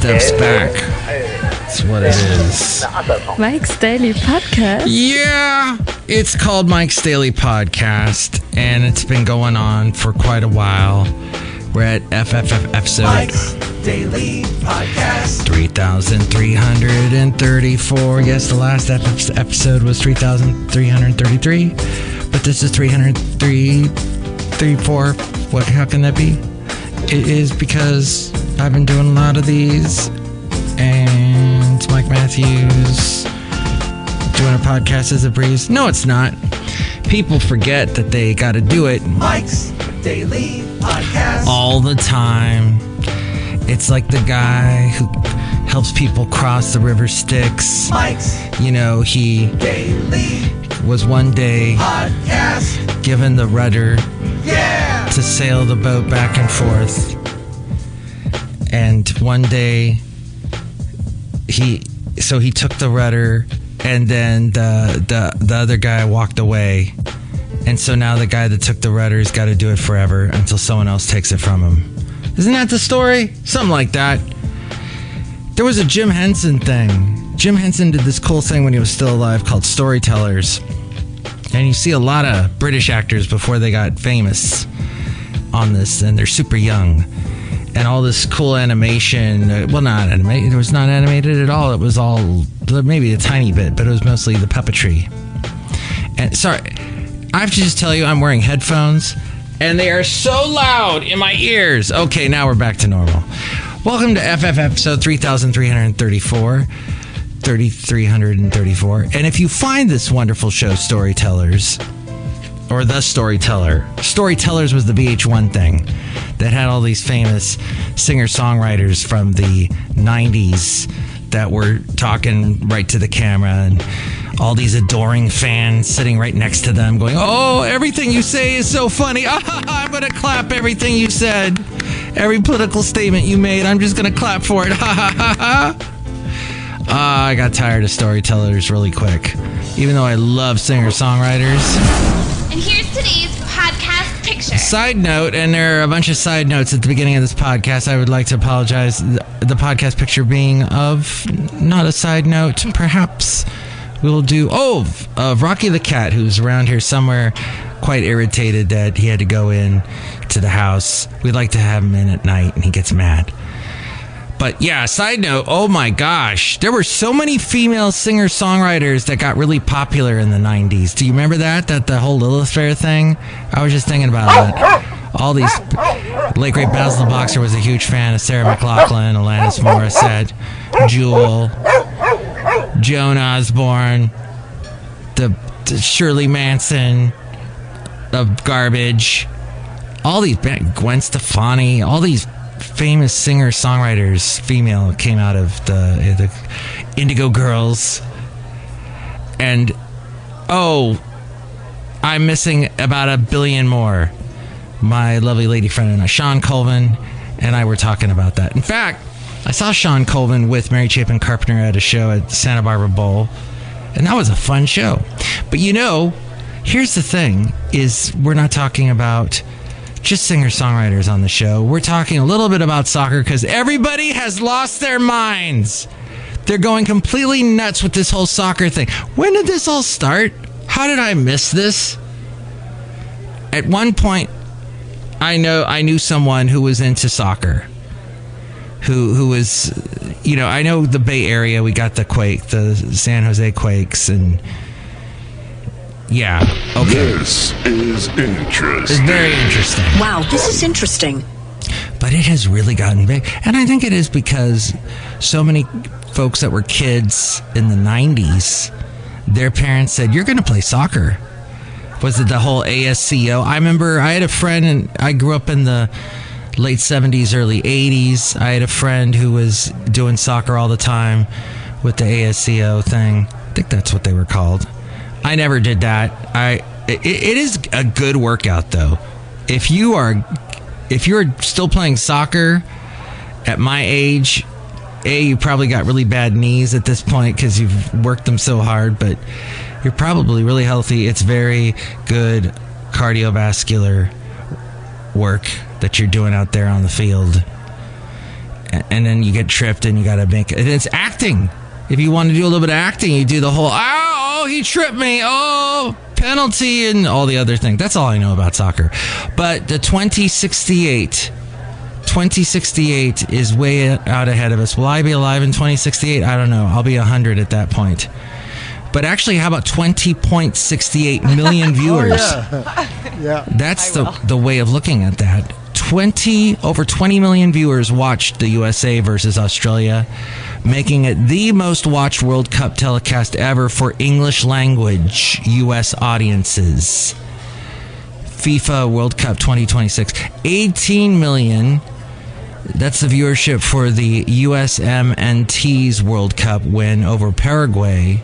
Steps back. That's what it is. Mike's Daily Podcast? Yeah, it's called Mike's Daily Podcast, and it's been going on for quite a while. We're at FFF episode Mike's Daily Podcast 3,334. Yes, the last episode was 3,333, but this is 334. What? How can that be? It is because I've been doing a lot of these, and it's Mike Matthews doing a podcast as a breeze. No, it's not. People forget that they got to do it. Mike's Daily Podcast All the time. It's like the guy who helps people cross the river Styx. Mike's You know, he Daily was one day Podcast. given the rudder Yeah! to sail the boat back and forth. And one day he took the rudder, and then the other guy walked away. And so now the guy that took the rudder's got to do it forever until someone else takes it from him. Isn't that the story? Something like that. There was a Jim Henson thing. Jim Henson did this cool thing when he was still alive called Storytellers. And you see a lot of British actors before they got famous on this, and they're super young. And all this cool animation, well, not animated, it was not animated at all. It was all, maybe a tiny bit, but it was mostly the puppetry. And sorry, I have to just tell you, I'm wearing headphones, and they are so loud in my ears. Okay, now we're back to normal. Welcome to FF episode 3,334. 3,334. And if you find this wonderful show, Storytellers, or The Storyteller. Storytellers was the VH1 thing that had all these famous singer-songwriters from the 90s that were talking right to the camera, and all these adoring fans sitting right next to them going, "Oh, everything you say is so funny. I'm going to clap everything you said. Every political statement you made, I'm just going to clap for it. I got tired of Storytellers really quick, even though I love singer-songwriters. And here's today's podcast picture. Side note, and there are a bunch of side notes at the beginning of this podcast. I would like to apologize. The podcast picture being of not a side note, perhaps. We'll do, of Rocky the Cat, who's around here somewhere, quite irritated that he had to go in to the house. We'd like to have him in at night, and he gets mad. But yeah, side note, oh my gosh, there were so many female singer-songwriters that got really popular in the 90s. Do you remember that the whole Lilith Fair thing? I was just thinking about that. All these, late great Basil the Boxer was a huge fan of Sarah McLachlan, Alanis Morissette, Jewel, Joan Osborne, the Shirley Manson of Garbage, all these, Gwen Stefani, all these famous singer-songwriters, female, came out of the Indigo Girls. And I'm missing about a billion more. My lovely lady friend and I, Sean Colvin, and I were talking about that. In fact, I saw Sean Colvin with Mary Chapin Carpenter at a show at the Santa Barbara Bowl, and that was a fun show. But you know, here's the thing, is we're not talking about just singer-songwriters on the show. We're talking a little bit about soccer because everybody has lost their minds. They're going completely nuts with this whole soccer thing. When did this all start? How did I miss this? At one point, I knew someone who was into soccer. Who was, you know, I know the Bay Area, we got the San Jose Quakes, and yeah, okay. This is interesting. It's very interesting. Wow, this is interesting. But it has really gotten big. And I think it is because so many folks that were kids in the 90s, their parents said, "You're going to play soccer." Was it the whole ASCO? I remember I had a friend, and I grew up in the late 70s, early 80s. I had a friend who was doing soccer all the time with the ASCO thing. I think that's what they were called. I never did that. It is a good workout, though. If you're still playing soccer at my age, you probably got really bad knees at this point because you've worked them so hard, but you're probably really healthy. It's very good cardiovascular work that you're doing out there on the field. and then you get tripped and you got to make it. It's acting. If you want to do a little bit of acting, you do the whole, oh, he tripped me, oh, penalty, and all the other things. That's all I know about soccer. But the 2068 is way out ahead of us. Will I be alive in 2068? I don't know. I'll be 100 at that point. But actually, how about 20.68 million viewers? Yeah. That's the way of looking at that. Over 20 million viewers watched the USA versus Australia, making it the most watched World Cup telecast ever for English language US audiences. FIFA World Cup 2026. 18 million. That's the viewership for the USMNT's World Cup win over Paraguay.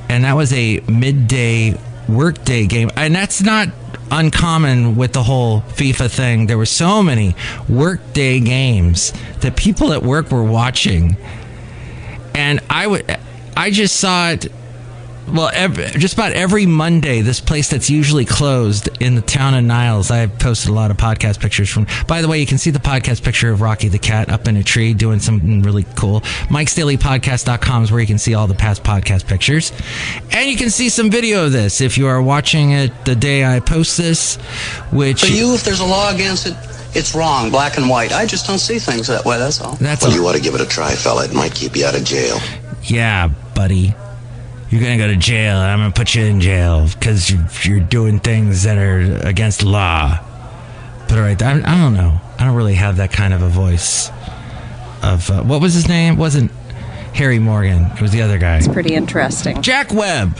And that was a midday workday game. And that's not uncommon with the whole FIFA thing. There were so many workday games that people at work were watching. And I just saw it, well, just about every Monday, this place that's usually closed in the town of Niles. I have posted a lot of podcast pictures from. By the way, you can see the podcast picture of Rocky the cat up in a tree doing something really cool. Mike'sDailyPodcast.com is where you can see all the past podcast pictures. And you can see some video of this if you are watching it the day I post this, which... For you, if there's a law against it, it's wrong, black and white. I just don't see things that way, that's all. Well, you ought to give it a try, fella. It might keep you out of jail. Yeah, buddy. You're going to go to jail, and I'm going to put you in jail because you're doing things that are against the law. But all right, I don't know. I don't really have that kind of a voice of... what was his name? It wasn't Harry Morgan. It was the other guy. It's pretty interesting. Jack Webb.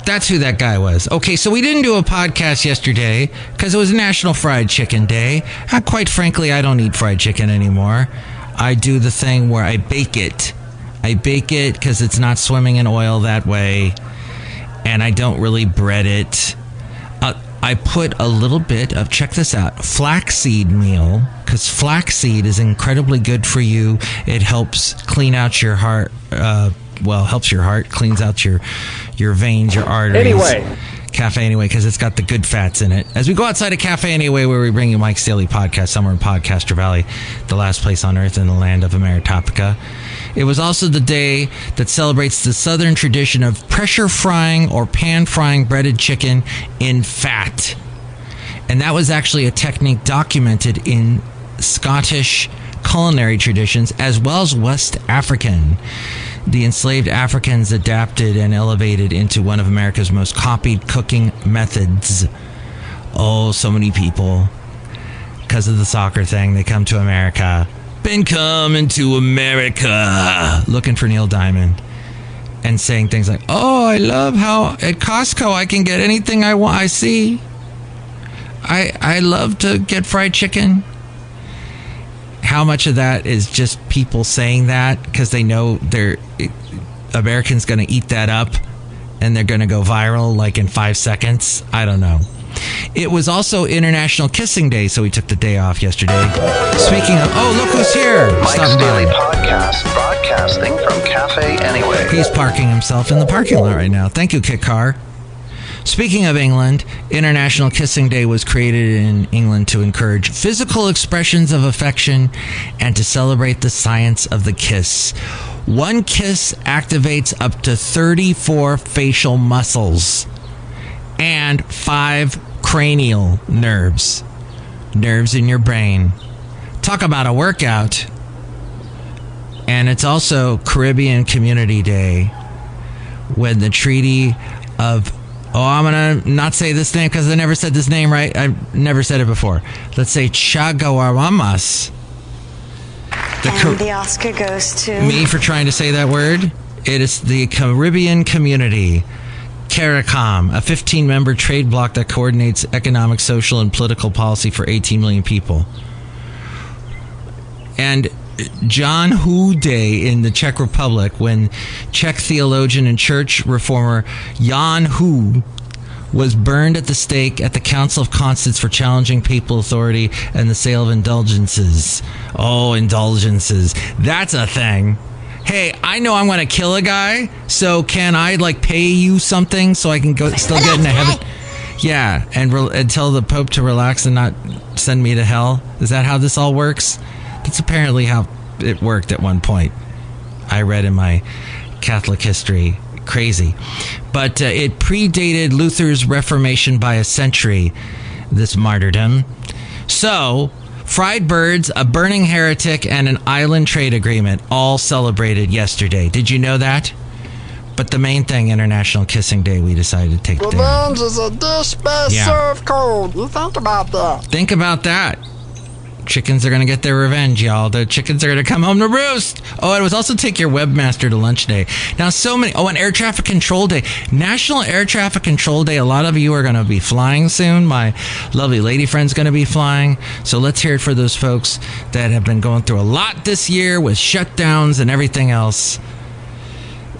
That's who that guy was. Okay, so we didn't do a podcast yesterday because it was National Fried Chicken Day. Quite frankly, I don't eat fried chicken anymore. I do the thing where I bake it. I bake it because it's not swimming in oil that way, and I don't really bread it. I put a little bit of, check this out, flaxseed meal, because flaxseed is incredibly good for you. It helps clean out your heart. Helps your heart, cleans out your veins, your arteries. Anyway. Café Anyway, because it's got the good fats in it. As we go outside of Café Anyway, where we bring you Mike's Daily Podcast, somewhere in Podcastro Valley, the last place on earth in the land of Ameritopica. It was also the day that celebrates the southern tradition of pressure frying or pan frying breaded chicken in fat. And that was actually a technique documented in Scottish culinary traditions as well as West African. The enslaved Africans adapted and elevated into one of America's most copied cooking methods. Oh, so many people, because of the soccer thing, they come to America. Been coming to America, looking for Neil Diamond, and saying things like, oh, I love how at Costco I can get anything I want. I see. I love to get fried chicken. How much of that is just people saying that because they know Americans going to eat that up and they're going to go viral like in 5 seconds? I don't know. It was also International Kissing Day, so we took the day off yesterday. Speaking of, oh, look who's here. Mike's Daily Podcast, broadcasting from Café Anyway. He's parking himself in the parking lot right now. Thank you, Kit Car. Speaking of England, International Kissing Day was created in England to encourage physical expressions of affection and to celebrate the science of the kiss. One kiss activates up to 34 facial muscles and 5 cranial nerves in your brain. Talk about a workout. And it's also Caribbean Community Day, when the Treaty of... Oh, I'm going to not say this name because I never said this name right. I've never said it before. Let's say Chaguaramas. The Oscar goes to... Me for trying to say that word. It is the Caribbean Community, CARICOM, a 15-member trade bloc that coordinates economic, social, and political policy for 18 million people. And John Hu Day in the Czech Republic, when Czech theologian and church reformer Jan Hu was burned at the stake at the Council of Constance for challenging papal authority and the sale of indulgences. Oh, indulgences. That's a thing. Hey, I know I'm going to kill a guy, so can I pay you something so I can go still get into heaven? Yeah, and tell the Pope to relax and not send me to hell. Is that how this all works? That's apparently how it worked at one point. I read in my Catholic history. Crazy. But it predated Luther's Reformation by a century, this martyrdom. So, fried birds, a burning heretic, and an island trade agreement all celebrated yesterday. Did you know that? But the main thing, International Kissing Day, we decided to take down. Revenge is a dish best served cold. You think about that. Think about that. Chickens are going to get their revenge, y'all. The chickens are going to come home to roost. Oh, it was also take your webmaster to lunch day. Now, so many. Oh, and Air Traffic Control Day. National Air Traffic Control Day. A lot of you are going to be flying soon. My lovely lady friend's going to be flying. So let's hear it for those folks that have been going through a lot this year with shutdowns and everything else.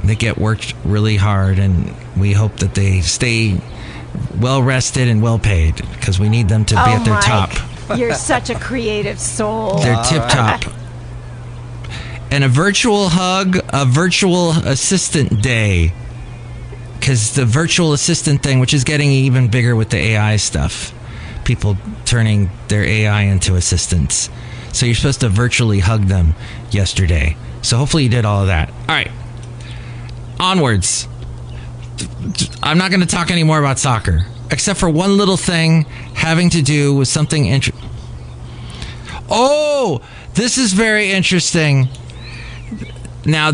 They get worked really hard, and we hope that they stay well rested and well paid, because we need them to be at their top. You're such a creative soul. They're tip-top. And a virtual hug, a virtual assistant day. Because the virtual assistant thing, which is getting even bigger with the AI stuff. People turning their AI into assistants. So you're supposed to virtually hug them yesterday. So hopefully you did all of that. All right. Onwards. I'm not going to talk anymore about soccer. Except for one little thing having to do with something interesting. Oh, this is very interesting. Now,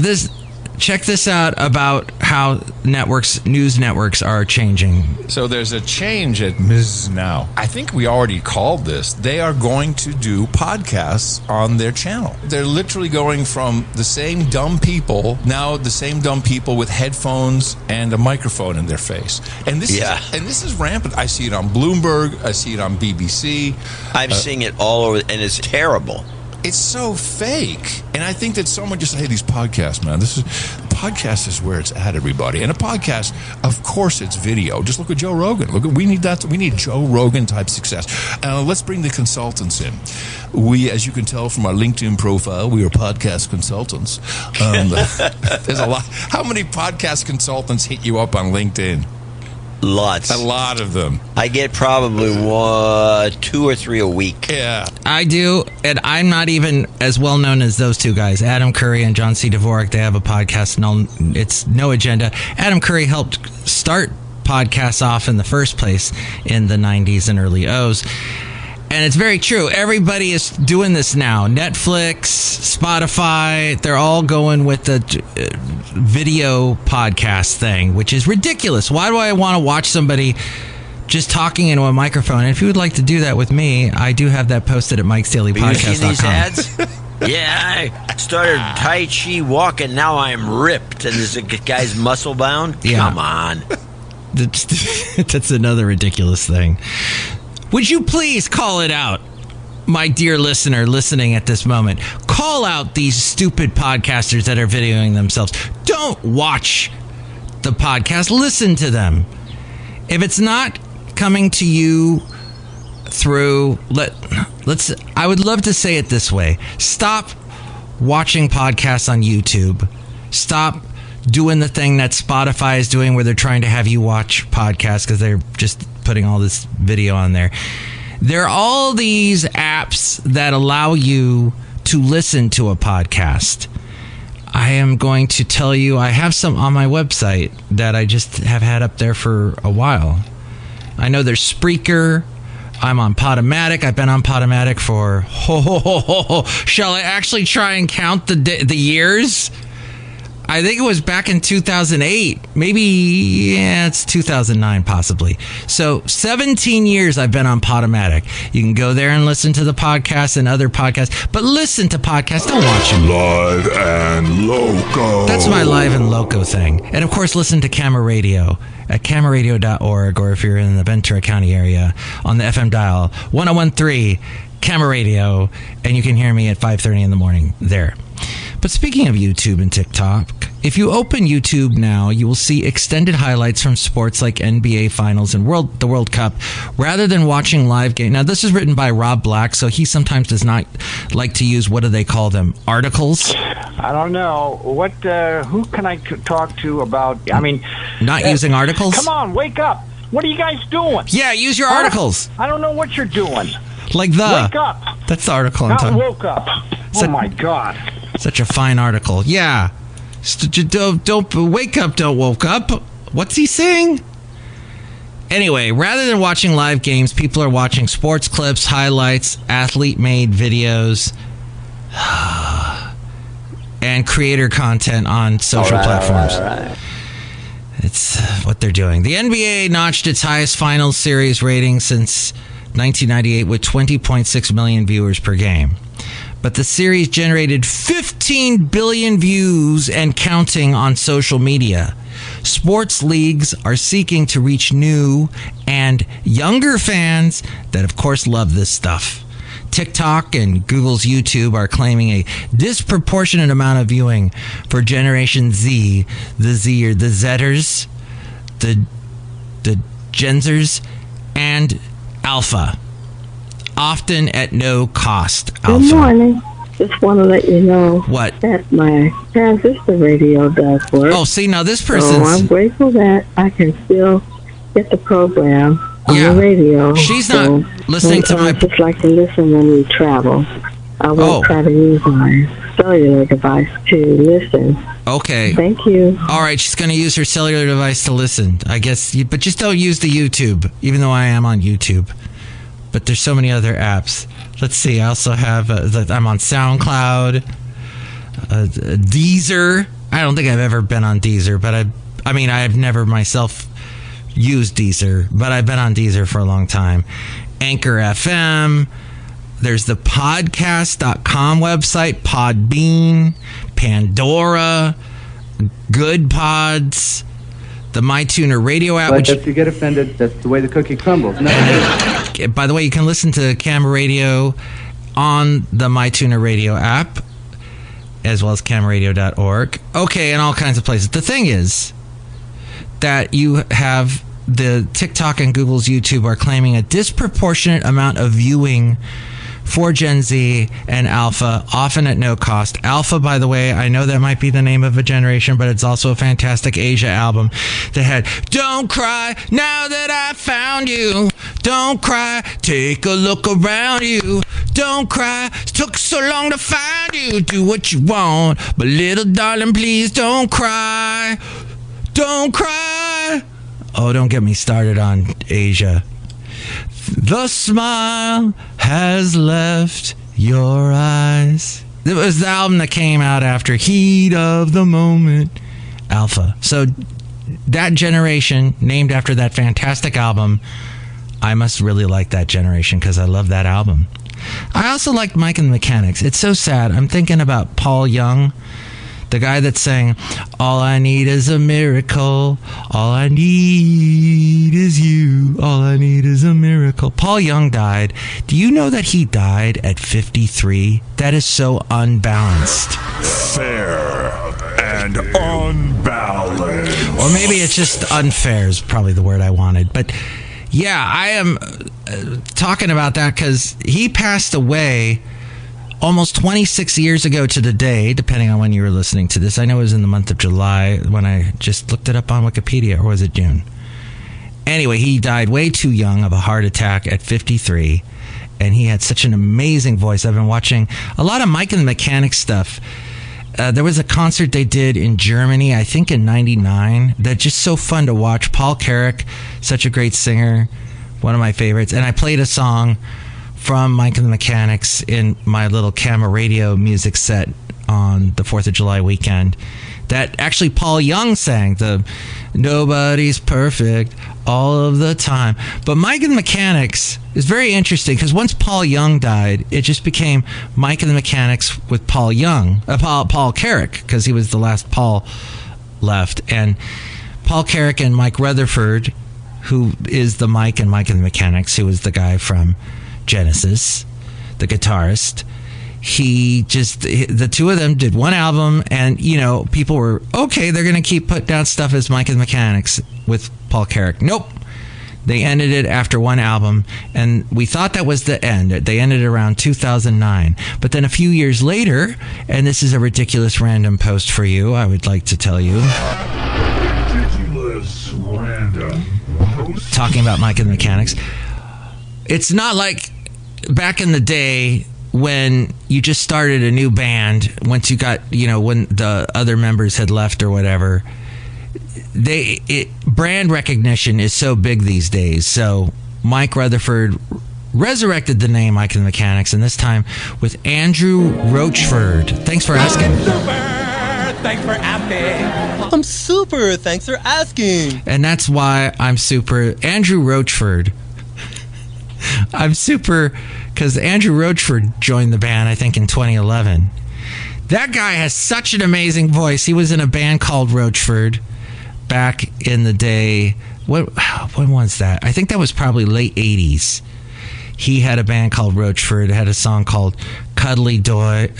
check this out about how news networks are changing. So there's a change at Ms. Now. I think we already called this. They are going to do podcasts on their channel. They're literally going from the same dumb people, now the same dumb people with headphones and a microphone in their face. And this is rampant. I see it on Bloomberg. I see it on BBC. I'm seeing it all over, and it's terrible. It's so fake. And I think that someone just, hey, these podcasts, man, podcast is where it's at, everybody. And a podcast, of course, it's video. Just look at Joe Rogan. We need Joe Rogan type success. Let's bring the consultants in. We, as you can tell from our LinkedIn profile, we are podcast consultants. There's a lot. How many podcast consultants hit you up on LinkedIn? Lots. A lot of them. I get probably 2 or 3 a week. Yeah. I do, and I'm not even as well known as those two guys, Adam Curry and John C. Dvorak. They have a podcast, and it's No Agenda. Adam Curry helped start podcasts off in the first place in the 90s and early O's. And it's very true. Everybody is doing this now. Netflix, Spotify, they're all going with the video podcast thing, which is ridiculous. Why do I want to watch somebody just talking into a microphone? And if you would like to do that with me, I do have that posted at mikesdailypodcast.com. Have you seen these ads? Yeah, I started Tai Chi walking. Now I'm ripped. And this guy's muscle bound? Yeah. Come on. That's another ridiculous thing. Would you please call it out, my dear listener listening at this moment? Call out these stupid podcasters that are videoing themselves. Don't watch the podcast. Listen to them. If it's not coming to you through, I would love to say it this way. Stop watching podcasts on YouTube. Stop doing the thing that Spotify is doing where they're trying to have you watch podcasts because they're just putting all this video on there. There are all these apps that allow you to listen to a podcast. I am going to tell you, I have some on my website that I just have had up there for a while. I know there's Spreaker. I'm on Podomatic. I've been on Podomatic for... Shall I actually try and count the years? I think it was back in 2008. Maybe, it's 2009 possibly. So 17 years I've been on Podomatic. You can go there and listen to the podcast and other podcasts. But listen to podcasts. Don't watch them. Live and Loco. That's my Live and Loco thing. And of course, listen to Camera Radio at cameraradio.org, or if you're in the Ventura County area on the FM dial, 1013 Camera Radio, and you can hear me at 5:30 in the morning there. But speaking of YouTube and TikTok, if you open YouTube now, you will see extended highlights from sports like NBA Finals and the World Cup, rather than watching live game. Now, this is written by Rob Black, so he sometimes does not like to use, what do they call them, articles? I don't know. Who can I talk to about, Not using articles? Come on, wake up. What are you guys doing? Yeah, use your articles. I don't know what you're doing. Like Wake up. That's the article I'm Not talking. woke up. Oh my God! Such a fine article. Yeah. Don't wake up. Don't woke up. What's he saying? Anyway, rather than watching live games, people are watching sports clips, highlights, athlete-made videos, and creator content on social platforms. All right. It's what they're doing. The NBA notched its highest finals series rating since 1998 with 20.6 million viewers per game. But the series generated 15 billion views and counting on social media. Sports leagues are seeking to reach new and younger fans that, of course, love this stuff. TikTok and Google's YouTube are claiming a disproportionate amount of viewing for Generation Z, the Z or the Zers, the Genzers, and Alpha, often at no cost. Alpha. Good morning. Just want to let you know what that my transistor radio does work. Oh, see, now this person's... So I'm grateful that I can still get the program on the radio. She's not listening to my... I just like to listen when we travel. I won't try to use my cellular device to listen. Okay. Thank you. All right, she's going to use her cellular device to listen, I guess. But just don't use the YouTube, even though I am on YouTube. But there's so many other apps. Let's see. I also have... I'm on SoundCloud, Deezer. I don't think I've ever been on Deezer, but I've never myself used Deezer, but I've been on Deezer for a long time. Anchor FM. There's the podcast.com website, Podbean, Pandora, Good Pods, the MyTuner radio app. But if you get offended, that's the way the cookie crumbles. By the way, you can listen to Camera Radio on the MyTuner radio app, as well as cameradio.org. Okay, and all kinds of places. The thing is that you have the TikTok and Google's YouTube are claiming a disproportionate amount of viewing for Gen Z and Alpha, often at no cost. Alpha, by the way, I know that might be the name of a generation, but it's also a fantastic Asia album that had Don't Cry Now That I Found You. Don't cry, take a look around you. Don't cry, took so long to find you. Do what you want, but little darling, please don't cry. Don't cry. Oh, don't get me started on Asia. The smile has left your eyes. It was the album that came out after Heat of the Moment, Alpha. So that generation, named after that fantastic album, I must really like that generation because I love that album. I also liked Mike and the Mechanics. It's so sad. I'm thinking about Paul Young, the guy that sang, all I need is a miracle. All I need is you. All I need is a miracle. Paul Young died. Do you know that he died at 53? That is so unbalanced. Fair and unbalanced. Or maybe it's just unfair is probably the word I wanted. But yeah, I am talking about that because he passed away almost 26 years ago to the day, depending on when you were listening to this. I know it was in the month of July when I just looked it up on Wikipedia, or was it June? Anyway, he died way too young of a heart attack at 53, and he had such an amazing voice. I've been watching a lot of Mike and the Mechanics stuff. There was a concert they did in Germany, I think in 99, that's just so fun to watch. Paul Carrick, such a great singer, one of my favorites. And I played a song from Mike and the Mechanics in my little Camera Radio music set on the 4th of July weekend that actually Paul Young sang, the Nobody's Perfect all of the time. But Mike and the Mechanics is very interesting because once Paul Young died, it just became Mike and the Mechanics with Paul Young, Paul Carrick, because he was the last Paul left. And Paul Carrick and Mike Rutherford, who is the Mike and the Mechanics, who was the guy from Genesis, the guitarist, the two of them did one album, and people were okay, they're gonna keep putting down stuff as Mike and the Mechanics with Paul Carrick. Nope, they ended it after one album, and we thought that was the end. They ended around 2009, but then a few years later, and this is a ridiculous random post for you, I would like to tell you, Ridiculous random post. Talking about Mike and the Mechanics, it's not like back in the day when you just started a new band, once you got, when the other members had left or whatever, brand recognition is so big these days. So Mike Rutherford resurrected the name Mike and the Mechanics, and this time with Andrew Roachford. Thanks for asking. Thanks for asking. I'm super. Thanks for asking. And that's why I'm super. Andrew Roachford. I'm super because Andrew Roachford joined the band, I think, in 2011. That guy has such an amazing voice. He was in a band called Roachford back in the day. When was that? I think that was probably late 80s. He had a band called Roachford. It had a song called Cuddly Toy.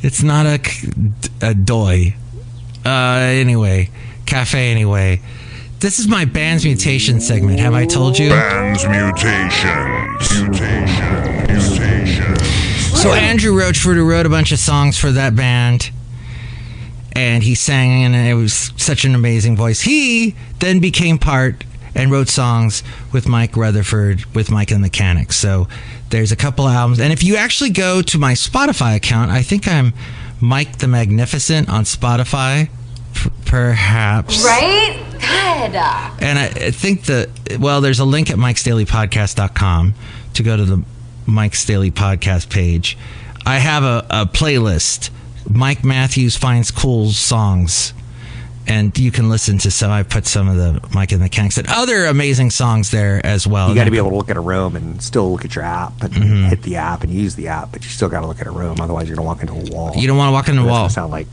It's not a doy. Anyway, Café Anyway. This is my Band's Mutation segment. Have I told you? Band's Mutations. So Andrew Roachford, who wrote a bunch of songs for that band, and he sang, and it was such an amazing voice. He then became part and wrote songs with Mike Rutherford, with Mike and the Mechanics. So there's a couple albums. And if you actually go to my Spotify account, I think I'm Mike the Magnificent on Spotify, perhaps. Right? Good. And I think there's a link at mikesdailypodcast.com to go to the Mike's Daily Podcast page. I have a playlist, Mike Matthews Finds Cool Songs. And you can listen to some. I put some of the Mike and the Mechanics and other amazing songs there as well. You got to be able to look at a room and still look at your app and hit the app and use the app, but you still got to look at a room. Otherwise, you're going to walk into a wall. You don't want to walk into a wall. That's sound like.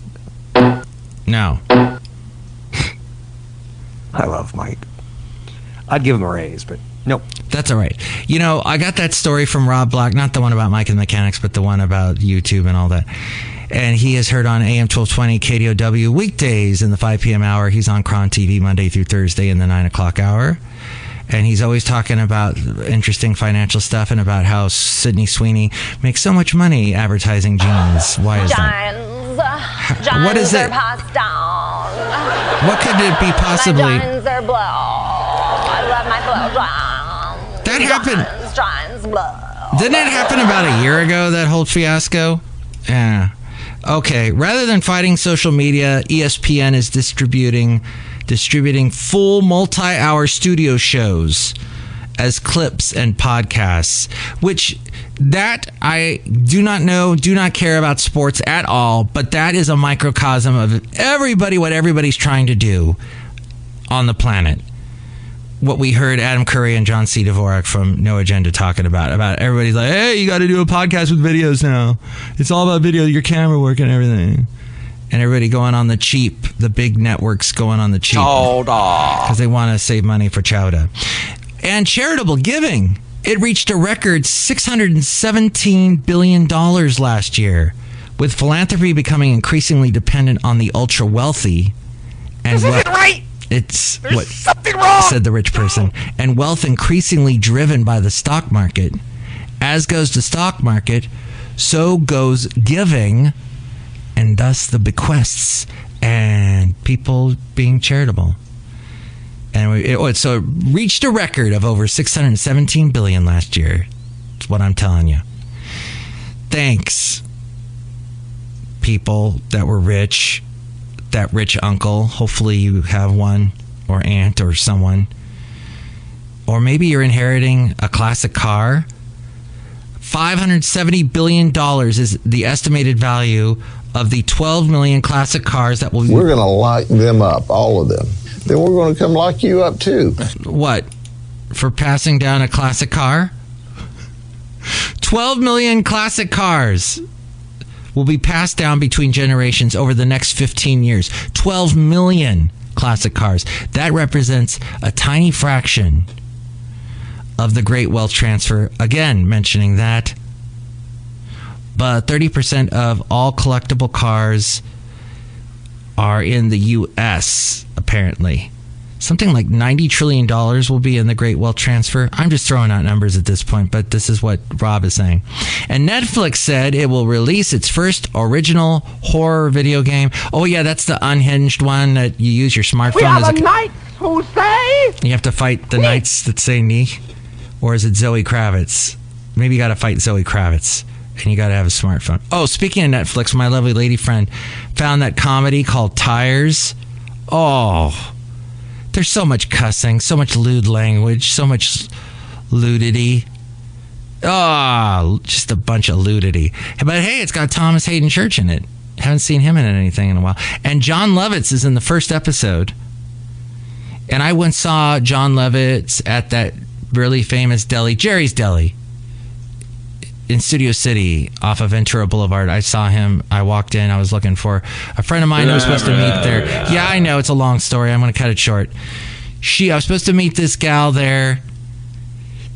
No. I love Mike. I'd give him a raise, but nope. That's all right. I got that story from Rob Black, not the one about Mike and the Mechanics, but the one about YouTube and all that. And he is heard on AM 1220 KDOW weekdays in the 5 p.m. hour. He's on Cron TV Monday through Thursday in the 9 o'clock hour. And he's always talking about interesting financial stuff and about how Sydney Sweeney makes so much money advertising jeans. Why is that? What is it? Passed down. What could it be possibly? My jeans are blue. I love my blue jeans. That happened. Jeans blue. Didn't it happen about a year ago, that whole fiasco? Yeah. Okay, rather than fighting social media, ESPN is distributing full multi-hour studio shows as clips and podcasts, which that I do not know, do not care about sports at all, but that is a microcosm of what everybody's trying to do on the planet. What we heard Adam Curry and John C. Dvorak from No Agenda talking about everybody's like, hey, you got to do a podcast with videos now. It's all about video, your camera work and everything. And everybody going on the cheap, the big networks going on the cheap. Because they want to save money for chowder. And charitable giving. It reached a record $617 billion last year, with philanthropy becoming increasingly dependent on the ultra-wealthy. This isn't right! There's what something wrong, said the rich person. And wealth increasingly driven by the stock market. As goes the stock market, so goes giving, and thus the bequests and people being charitable. And so it reached a record of over $617 billion last year. That's what I'm telling you. Thanks, people that were rich. That rich uncle. Hopefully you have one, or aunt, or someone. Or maybe you're inheriting a classic car. $570 billion is the estimated value of the 12 million classic cars that will be... We're going to lock them up, all of them. Then we're going to come lock you up too. What? For passing down a classic car? 12 million classic cars will be passed down between generations over the next 15 years. 12 million classic cars. That represents a tiny fraction of the great wealth transfer. Again, mentioning that. But 30% of all collectible cars are in the U.S., apparently. Something like $90 trillion will be in the great wealth transfer. I'm just throwing out numbers at this point, but this is what Rob is saying. And Netflix said it will release its first original horror video game. Oh, yeah, that's the unhinged one that you use your smartphone. We are the knights who say... You have to fight the knights that say knee. Or is it Zoe Kravitz? Maybe you got to fight Zoe Kravitz. And you got to have a smartphone. Oh, speaking of Netflix, my lovely lady friend found that comedy called Tires. Oh, there's so much cussing, so much lewd language, so much ludity. Oh, just a bunch of ludity. But hey, it's got Thomas Hayden Church in it. Haven't seen him in anything in a while. And John Lovitz is in the first episode. And I once saw John Lovitz at that really famous deli, Jerry's Deli, in Studio City off of Ventura Boulevard. I saw him. I walked in. I was looking for a friend of mine who was supposed to meet there. Yeah, I know. It's a long story. I'm going to cut it short. I was supposed to meet this gal there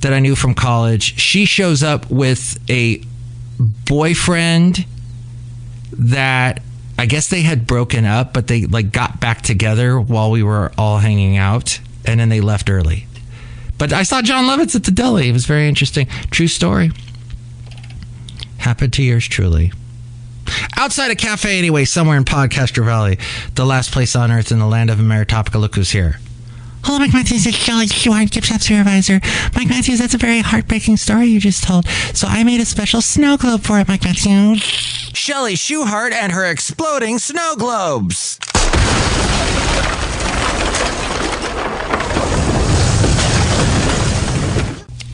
that I knew from college. She shows up with a boyfriend that I guess they had broken up, but they like got back together while we were all hanging out, and then they left early. But I saw John Lovitz at the deli. It was very interesting. True story. Happened to yours truly. Outside of Café Anyway, somewhere in Podcastro Valley, the last place on earth in the land of Ameritopica, look who's here. Hello, Mike Matthews. It's Chely Shoehart, gift shop supervisor. Mike Matthews, that's a very heartbreaking story you just told. So I made a special snow globe for it, Mike Matthews. Chely Shoehart and her exploding snow globes.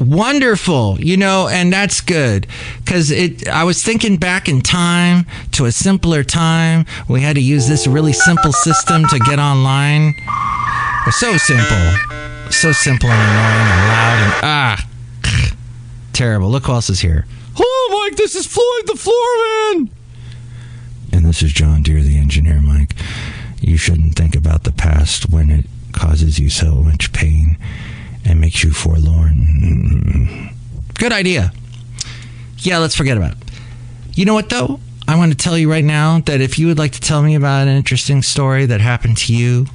Wonderful, and that's good, because I was thinking back in time to a simpler time. We had to use this really simple system to get online. It was so simple and annoying and loud and terrible. Look who else is here. Hello, Mike. This is Floyd the Floorman, and this is John Deere, the engineer. Mike, you shouldn't think about the past when it causes you so much pain and makes you forlorn. Good idea. Yeah, let's forget about it. You know what, though? I want to tell you right now that if you would like to tell me about an interesting story that happened to you,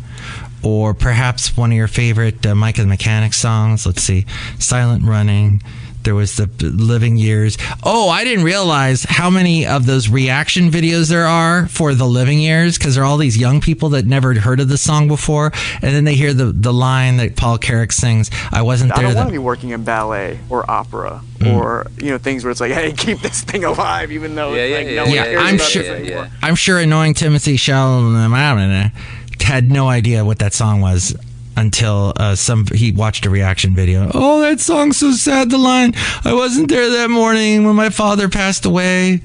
or perhaps one of your favorite Mike and the Mechanic songs, let's see, Silent Running, there was the Living Years. Oh, I didn't realize how many of those reaction videos there are for the Living Years, because there are all these young people that never heard of the song before, and then they hear the line that Paul Carrick sings, I wasn't there. I don't want to be working in ballet or opera or things where it's like, hey, keep this thing alive, even though no one cares about this anymore. I'm sure annoying Timothy Chalamet had no idea what that song was until he watched a reaction video. Oh, that song's so sad. The line, I wasn't there that morning when my father passed away.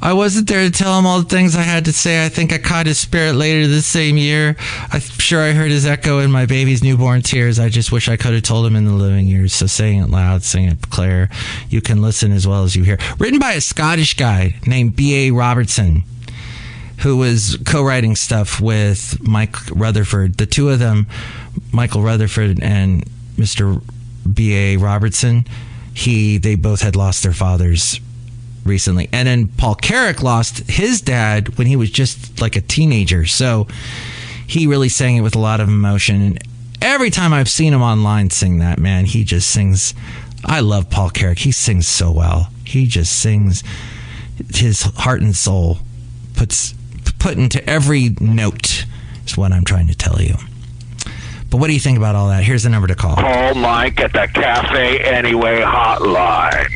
I wasn't there to tell him all the things I had to say. I think I caught his spirit later this same year. I'm sure I heard his echo in my baby's newborn tears. I just wish I could have told him in the living years. So saying it loud, sing it clear. You can listen as well as you hear. Written by a Scottish guy named B.A. Robertson, who was co-writing stuff with Mike Rutherford. The two of them, Michael Rutherford and Mr. B.A. Robertson, they both had lost their fathers recently. And then Paul Carrick lost his dad when he was just like a teenager. So he really sang it with a lot of emotion. And every time I've seen him online sing that, man, he just sings. I love Paul Carrick. He sings so well. He just sings his heart and soul, put into every note is what I'm trying to tell you. But what do you think about all that? Here's the number to call. Call Mike at the Café Anyway hotline.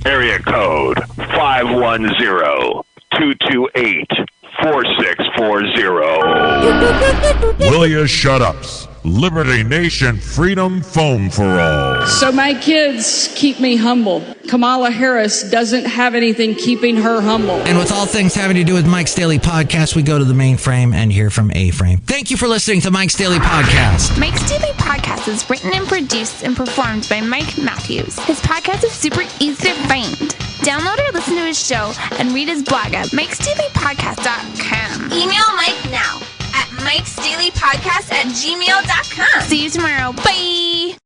Area code 510-228-4640. Will you shut ups? Liberty Nation Freedom Foam for All. So my kids keep me humble. Kamala Harris doesn't have anything keeping her humble. And with all things having to do with Mike's Daily Podcast, we go to the mainframe and hear from A-Frame. Thank you for listening to Mike's Daily Podcast. Mike's Daily Podcast is written and produced and performed by Mike Matthews. His podcast is super easy to find. Download or listen to his show and read his blog at mikesdailypodcast.com. Email Mike now at mikesdailypodcast@gmail.com. See you tomorrow. Bye.